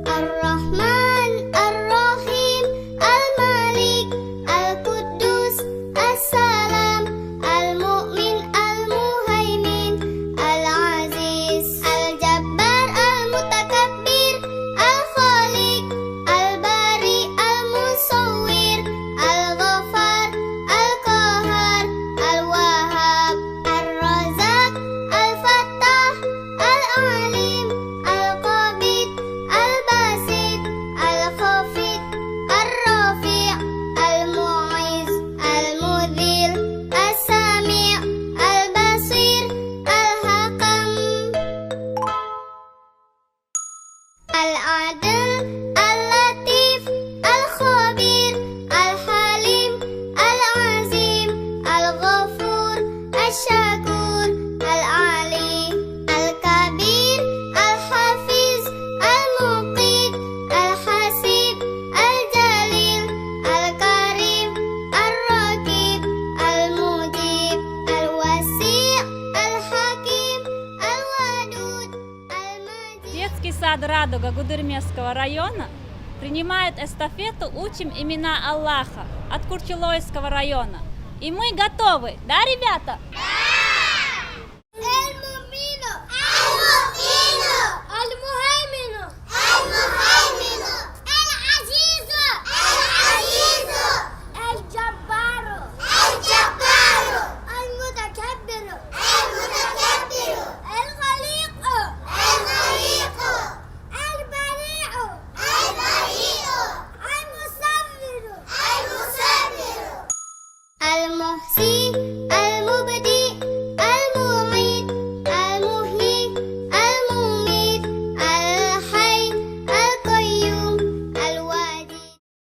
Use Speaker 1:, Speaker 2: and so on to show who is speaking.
Speaker 1: Ar-Rahman, Ar-Rahim, Al-Malik, Al-Quddus, As-Salam, Al-Mu'min, Al-Muhaimin, Al-Aziz, Al-Jabbar, Al-Mutakabbir, Al-Khaliq, Al-Bari, Al-Musawwir, Al-Ghaffar, Al-Qahhar, Al-Wahhab, Ar-Razzaq, Al-Fattah, Al-Alim, Al-Qabid, Al-Basit, Al-Khafid, Ar-Rafi', Al-Mu'izz, Al-Mudhil, As-Sami', Al-Basir, Al-Hakam, Al-Adil, Al-Latif, Al-Khabir, Al-Halim, Al-Azim, Al-Ghafur, Al-Shakur, Al-Ali, Al-Kabir, Al-Hafiz, Al-Muqit, Al-Hasib, Al-Jalil, Al-Karim, Al-Raqib, Al-Mujib, Al-Wasi', Al-Hakim, Al-Wadud, Al-Majid.
Speaker 2: Детский сад «Радуга» Гудермесского района принимает эстафету «Учим имена Аллаха» от Курчелойского района. И мы готовы, да, ребята?
Speaker 1: Al-Mu'minu, Al-Mu'minu, Al-Muhaiminu, Al-Muhaiminu, Al-Azizu, Al-Azizu, Al-Jabbaru, Al-Jabbaru, Al-Mutakabbiru, Al-Mutakabbiru, Al-Khaliqu, Al-Khaliqu, Al-Bari'u, Al-Bari'u, Al-Musawwiru, Al-Musawwiru, Al-Muhsi,